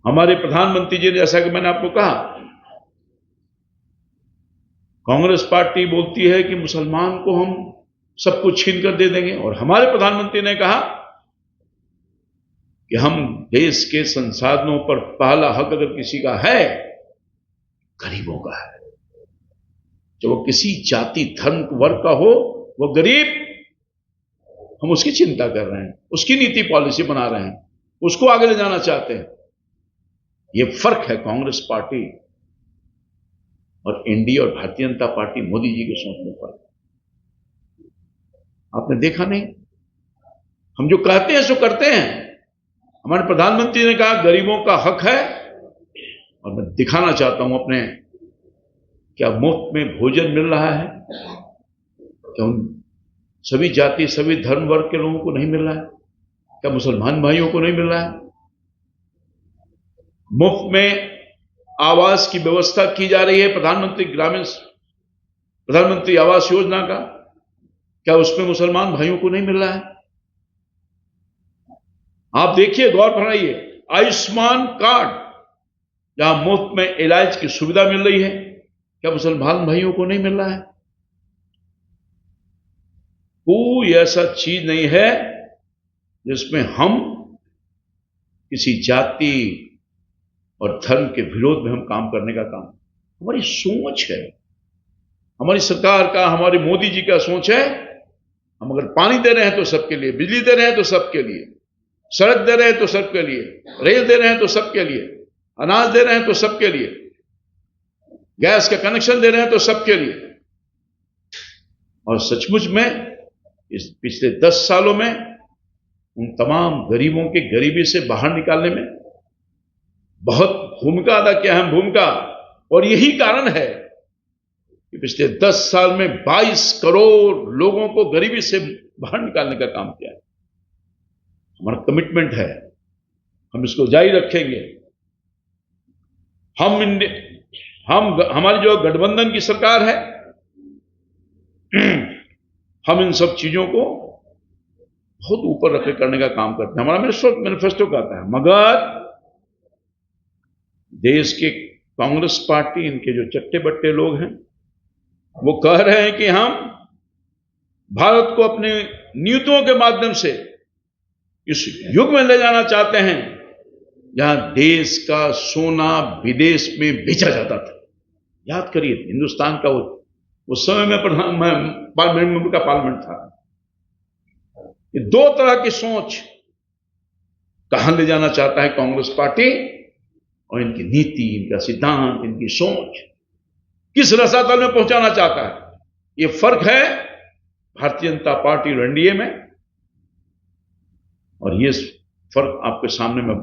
हमारे प्रधानमंत्री जी ने, जैसा कि मैंने आपको कहा, कांग्रेस पार्टी बोलती है कि मुसलमान को हम सब कुछ छीन कर दे देंगे, और हमारे प्रधानमंत्री ने कहा कि हम देश के संसाधनों पर पहला हक अगर किसी का है, गरीबों का है। जब वो किसी जाति, धर्म, वर्ग का हो, वो गरीब, हम उसकी चिंता कर रहे हैं, उसकी नीति पॉलिसी बना रहे हैं, उसको आगे ले जाना चाहते हैं। ये फर्क है कांग्रेस पार्टी और एनडीए और भारतीय जनता पार्टी मोदी जी के सोचने पर। आपने देखा नहीं, हम जो कहते हैं सो करते हैं। हमारे प्रधानमंत्री ने कहा गरीबों का हक है, और मैं दिखाना चाहता हूं अपने, क्या मुफ्त में भोजन मिल रहा है? क्या उन सभी जाति, सभी धर्म, वर्ग के लोगों को नहीं मिल रहा है? क्या मुसलमान भाइयों को नहीं मिल रहा है? मुफ्त में आवास की व्यवस्था की जा रही है, प्रधानमंत्री आवास योजना का, क्या उसमें मुसलमान भाइयों को नहीं मिल रहा है? आप देखिए, गौर फरमाइए, आयुष्मान कार्ड, जहां मुफ्त में इलाज की सुविधा मिल रही है, क्या मुसलमान भाइयों को नहीं मिल रहा है? कोई ऐसा चीज नहीं है जिसमें हम किसी जाति और धर्म के विरोध में हम काम करने का काम, हमारी सोच है, हमारी सरकार का, हमारे मोदी जी का सोच है। हम अगर पानी दे रहे हैं तो सबके लिए, बिजली दे रहे हैं तो सबके लिए, सड़क दे रहे हैं तो सबके लिए, रेल दे रहे हैं तो सबके लिए, अनाज दे रहे हैं तो सबके लिए, गैस का कनेक्शन दे रहे हैं तो सबके लिए। और सचमुच में इस पिछले 10 सालों में उन तमाम गरीबों के गरीबी से बाहर निकालने में बहुत भूमिका अदा किया, अहम भूमिका। और यही कारण है कि पिछले 10 साल में 22 करोड़ लोगों को गरीबी से बाहर निकालने का काम किया है। हमारा कमिटमेंट है, हम इसको जारी रखेंगे। हमारी जो गठबंधन की सरकार है, हम इन सब चीजों को बहुत ऊपर रखे करने का काम करते हैं। हमारा मैनिफेस्टो कहता है, मगर देश के कांग्रेस पार्टी, इनके जो चट्टे बट्टे लोग हैं, वो कह रहे हैं कि हम भारत को अपनी नीतियों के माध्यम से इस युग में ले जाना चाहते हैं जहां देश का सोना विदेश में बेचा जाता था। याद करिए, हिंदुस्तान का उस समय में पार्लियामेंट था। ये दो तरह की सोच कहां ले जाना चाहता है कांग्रेस पार्टी, और इनकी नीति, इनका सिद्धांत, इनकी सोच किस रसातल में पहुंचाना चाहता है। ये फर्क है भारतीय जनता पार्टी और एनडीए में, और ये फर्क आपके सामने मैं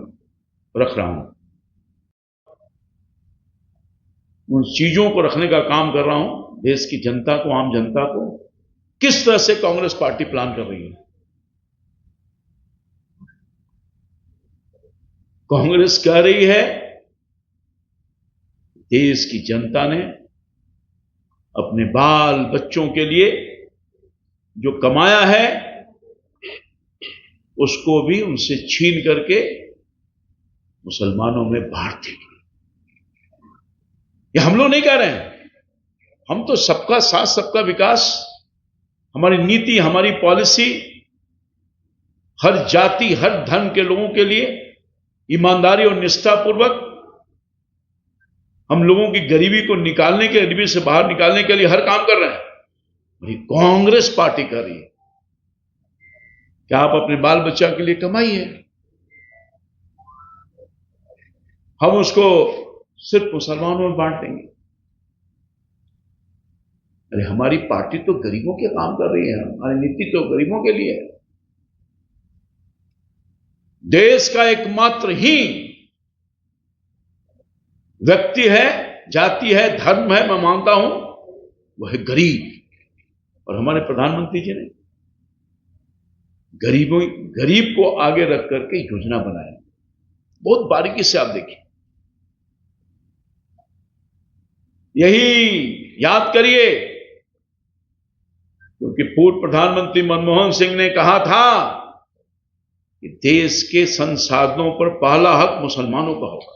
रख रहा हूं, उन चीजों को रखने का काम कर रहा हूं। देश की जनता को, आम जनता को किस तरह से कांग्रेस पार्टी प्लान कर रही है। कांग्रेस कह रही है देश की जनता ने अपने बाल बच्चों के लिए जो कमाया है उसको भी उनसे छीन करके मुसलमानों में बांट देगी। ये हम लोग नहीं कह रहे हैं, हम तो सबका साथ, सबका विकास, हमारी नीति, हमारी पॉलिसी हर जाति, हर धर्म के लोगों के लिए ईमानदारी और निष्ठापूर्वक हम लोगों की गरीबी को निकालने के, गरीबी से बाहर निकालने के लिए हर काम कर रहे हैं। वही कांग्रेस पार्टी कर रही है। क्या आप अपने बाल बच्चा के लिए कमाइए, हम उसको सिर्फ मुसलमानों में बांट देंगे। अरे हमारी पार्टी तो गरीबों के काम कर रही है, हमारी नीति तो गरीबों के लिए है। देश का एकमात्र ही व्यक्ति है, जाति है, धर्म है, मैं मानता हूं, वह है गरीब। और हमारे प्रधानमंत्री जी ने गरीब को आगे रख करके योजना बनाई। बहुत बारीकी से आप देखिए, यही याद करिए, क्योंकि पूर्व प्रधानमंत्री मनमोहन सिंह ने कहा था कि देश के संसाधनों पर पहला हक मुसलमानों का होगा।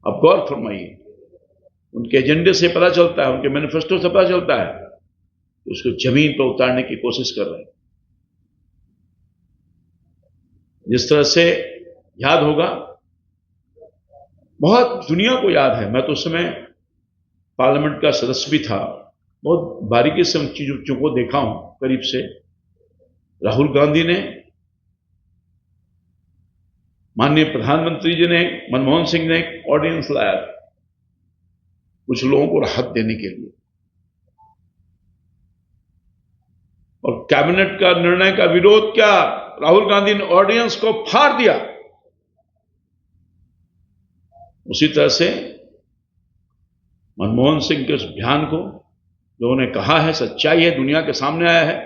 अब गौर फरमाइए, उनके एजेंडे से पता चलता है, उनके मैनिफेस्टो से पता चलता है कि उसको जमीन पर उतारने की कोशिश कर रहे हैं। जिस तरह से याद होगा, बहुत दुनिया को याद है, मैं तो उस समय पार्लियामेंट का सदस्य भी था, बहुत बारीकी से उन चीजों को देखा हूं करीब से। राहुल गांधी ने, माननीय प्रधानमंत्री जी ने, मनमोहन सिंह ने एक ऑर्डिनेंस लाया था कुछ लोगों को राहत देने के लिए, और कैबिनेट का निर्णय का विरोध किया। राहुल गांधी ने ऑर्डिनेंस को फाड़ दिया। उसी तरह से मनमोहन सिंह के उस बयान को लोगों ने कहा है सच्चाई है, दुनिया के सामने आया है।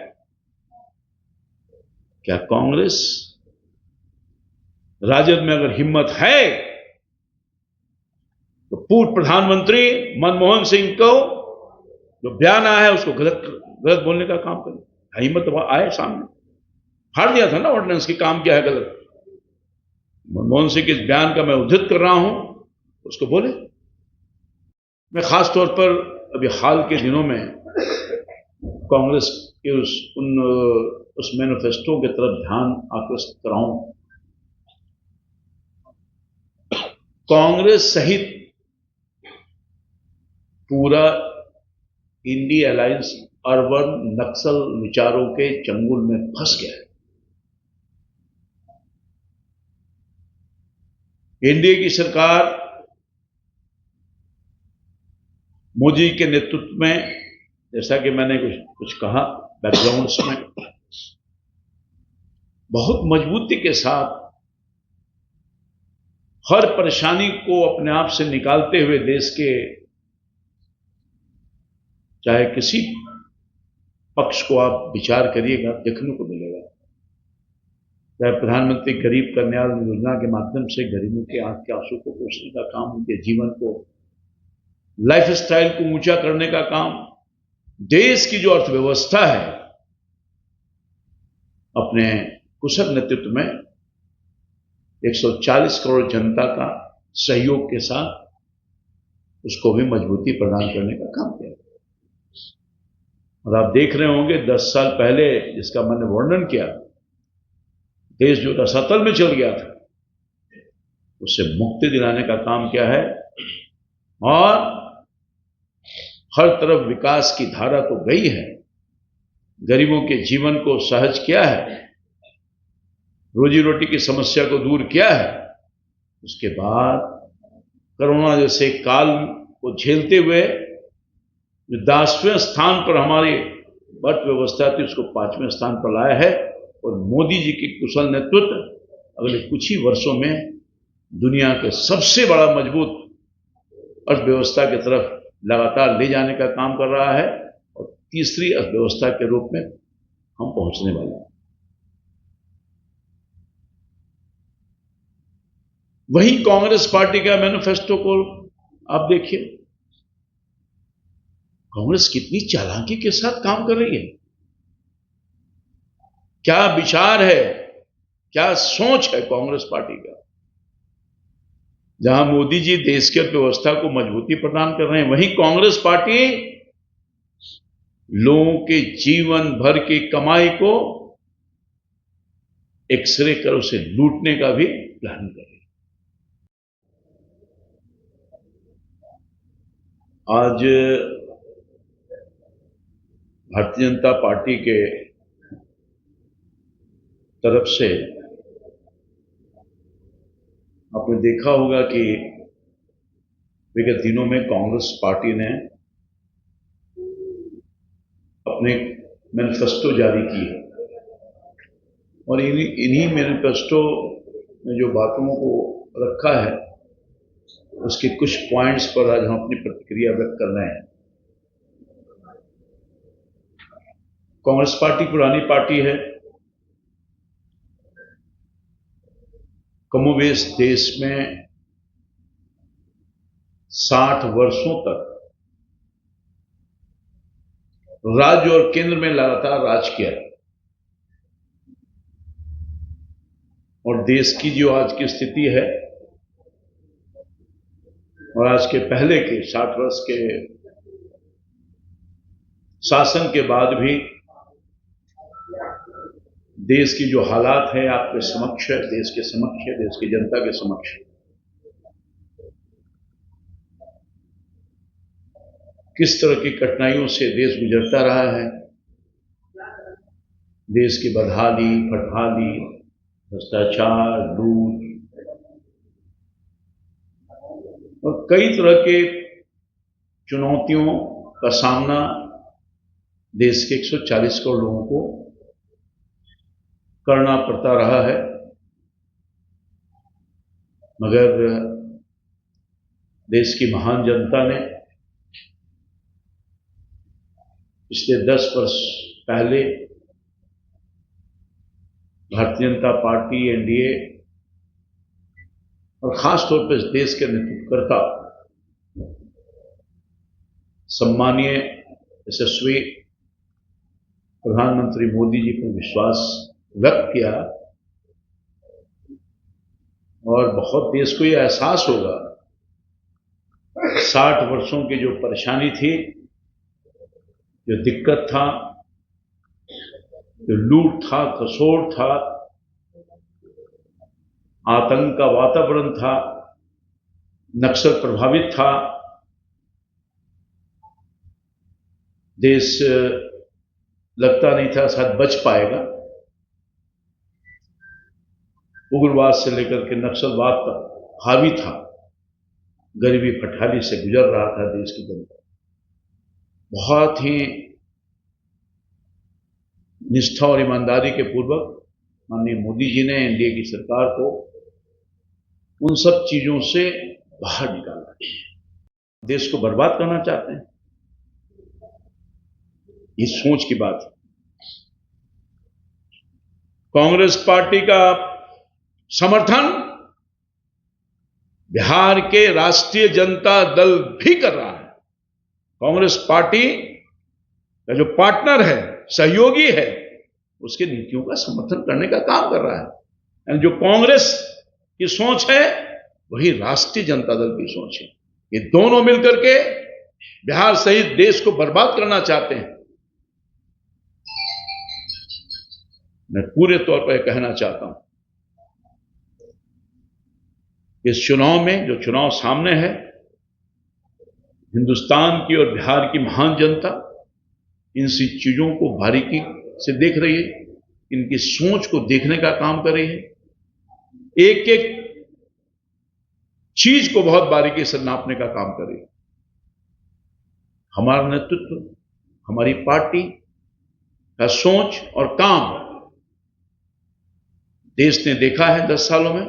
क्या कांग्रेस, राजद में अगर हिम्मत है तो पूर्व प्रधानमंत्री मनमोहन सिंह को जो बयान आया है उसको गलत बोलने का काम करे? हिम्मत तो आए सामने, फाड़ दिया था ना ऑर्डिनेंस की, काम किया है गलत। मनमोहन सिंह के इस बयान का मैं उद्धृत कर रहा हूं, उसको बोले। मैं खास तौर पर अभी हाल के दिनों में कांग्रेस के उस मैनिफेस्टो की तरफ ध्यान आकर्षित कर रहा हूं। कांग्रेस सहित पूरा इंडिया अलायंस अर्बन नक्सल विचारों के चंगुल में फंस गया है। एनडीए की सरकार मोदी के नेतृत्व में, जैसा कि मैंने कुछ कहा बैकग्राउंड्स में, बहुत मजबूती के साथ हर परेशानी को अपने आप से निकालते हुए देश के, चाहे किसी पक्ष को आप विचार करिएगा देखने को मिलेगा, चाहे प्रधानमंत्री गरीब कल्याण योजना के माध्यम से गरीबों के आंख के आंसू को पोंछने का काम, उनके जीवन को, लाइफस्टाइल को ऊंचा करने का काम, देश की जो अर्थव्यवस्था है अपने कुशल नेतृत्व में 140 करोड़ जनता का सहयोग के साथ उसको भी मजबूती प्रदान करने का काम किया। और आप देख रहे होंगे 10 साल पहले जिसका मैंने वर्णन किया, देश जो रसातल में चल गया था, उससे मुक्ति दिलाने का काम किया है। और हर तरफ विकास की धारा तो गई है, गरीबों के जीवन को सहज किया है, रोजी रोटी की समस्या को दूर किया है। उसके बाद कोरोना जैसे काल को झेलते हुए जो 10वें स्थान पर हमारी अर्थव्यवस्था थी उसको 5वें स्थान पर लाया है। और मोदी जी की कुशल नेतृत्व अगले कुछ ही वर्षों में दुनिया के सबसे बड़ा मजबूत अर्थव्यवस्था की तरफ लगातार ले जाने का काम कर रहा है, और तीसरी अर्थव्यवस्था के रूप में हम पहुंचने वाले हैं। वही कांग्रेस पार्टी का मैनिफेस्टो को आप देखिए, कांग्रेस कितनी चालाकी के साथ काम कर रही है, क्या विचार है, क्या सोच है कांग्रेस पार्टी का। जहां मोदी जी देश की अर्थव्यवस्था को मजबूती प्रदान कर रहे हैं, वहीं कांग्रेस पार्टी लोगों के जीवन भर की कमाई को एक्सरे कर उसे लूटने का भी प्लान कर रही है। आज भारतीय जनता पार्टी के तरफ से आपने देखा होगा कि विगत दिनों में कांग्रेस पार्टी ने अपने मैनिफेस्टो जारी की है, और इन्हीं मैनिफेस्टो में जो बातों को रखा है उसके कुछ पॉइंट्स पर आज हम अपनी प्रतिक्रिया व्यक्त कर रहे हैं। कांग्रेस पार्टी पुरानी पार्टी है, कमोबेश देश में 60 वर्षों तक राज्य और केंद्र में लगातार राज किया है। और देश की जो आज की स्थिति है और आज के पहले के 60 वर्ष के शासन के बाद भी देश की जो हालात है आपके समक्ष है, देश के समक्ष है, देश की जनता के समक्ष है। किस तरह की कठिनाइयों से देश गुजरता रहा है। देश की बदहाली, फटहाली, भ्रष्टाचार, लूट और कई तरह के चुनौतियों का सामना देश के 140 करोड़ लोगों को करना पड़ता रहा है। मगर देश की महान जनता ने पिछले 10 वर्ष पहले भारतीय जनता पार्टी, एनडीए और खास तौर पर इस देश के नेतृत्वकर्ता सम्मानीय यशस्वी प्रधानमंत्री मोदी जी पर विश्वास व्यक्त किया और बहुत देश को यह एहसास होगा 60 वर्षों की जो परेशानी थी, जो दिक्कत था, जो लूट था, खसोट था, आतंक का वातावरण था, नक्सल प्रभावित था, देश लगता नहीं था शायद बच पाएगा। उग्रवाद से लेकर के नक्सलवाद तक हावी था, गरीबी फटहाली से गुजर रहा था देश की जनता। बहुत ही निष्ठा और ईमानदारी के पूर्वक माननीय मोदी जी ने एनडीए की सरकार को उन सब चीजों से बाहर निकाला। देश को बर्बाद करना चाहते हैं, इस सोच की बात है। कांग्रेस पार्टी का समर्थन बिहार के राष्ट्रीय जनता दल भी कर रहा है। कांग्रेस पार्टी का जो पार्टनर है, सहयोगी है, उसके नीतियों का समर्थन करने का काम कर रहा है। यानी जो कांग्रेस की सोच है वही राष्ट्रीय जनता दल की सोच है। ये दोनों मिलकर के बिहार सहित देश को बर्बाद करना चाहते हैं। मैं पूरे तौर पर कहना चाहता हूं, इस चुनाव में जो चुनाव सामने है, हिंदुस्तान की और बिहार की महान जनता इन सी चीजों को बारीकी से देख रही है, इनकी सोच को देखने का काम कर रही है, एक एक चीज को बहुत बारीकी से नापने का काम कर रही है। हमारा नेतृत्व, हमारी पार्टी का सोच और काम देश ने देखा है 10 सालों में,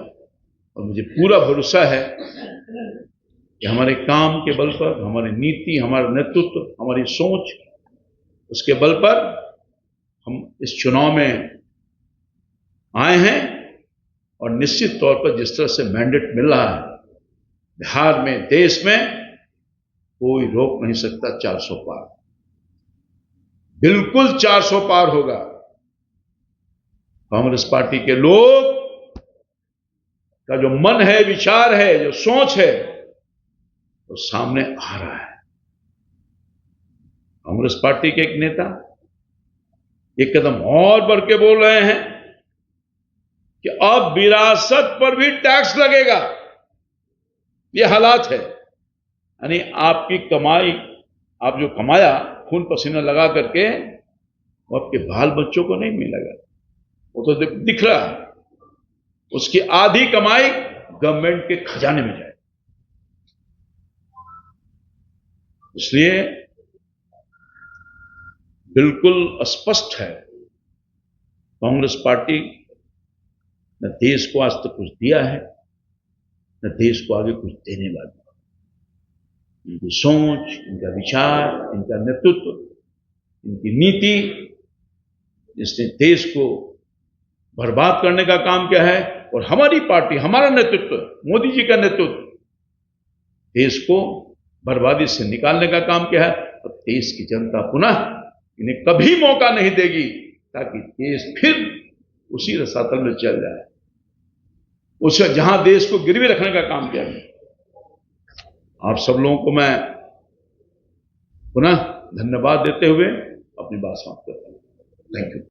और मुझे पूरा भरोसा है कि हमारे काम के बल पर, हमारी नीति, हमारा नेतृत्व, हमारी सोच, उसके बल पर हम इस चुनाव में आए हैं। और निश्चित तौर पर जिस तरह से मैंडेट मिल रहा है, बिहार में, देश में कोई रोक नहीं सकता 400 पार। बिल्कुल 400 पार होगा। कांग्रेस पार्टी के लोग का जो मन है, विचार है, जो सोच है, वो सामने आ रहा है। कांग्रेस पार्टी के एक नेता एक कदम और बढ़ के बोल रहे हैं कि अब विरासत पर भी टैक्स लगेगा। ये हालात है। यानी आपकी कमाई, आप जो कमाया खून पसीना लगा करके, वो आपके बाल बच्चों को नहीं मिलेगा, वो तो दिख रहा है। उसकी आधी कमाई गवर्नमेंट के खजाने में जाए। इसलिए बिल्कुल स्पष्ट है, कांग्रेस पार्टी न देश को आज तक कुछ दिया है, न देश को आगे कुछ देने वाली। इनकी सोच, इनका विचार, इनका नेतृत्व, इनकी नीति, जिसने देश को बर्बाद करने का काम किया है, और हमारी पार्टी, हमारा नेतृत्व, मोदी जी का नेतृत्व देश को बर्बादी से निकालने का काम किया है। और देश की जनता पुनः इन्हें कभी मौका नहीं देगी ताकि देश फिर उसी रसातल में चल जाए। उसे जहां देश को गिरवी रखने का काम किया गया। आप सब लोगों को मैं पुनः धन्यवाद देते हुए अपनी बात समाप्त करता हूं। Thank you.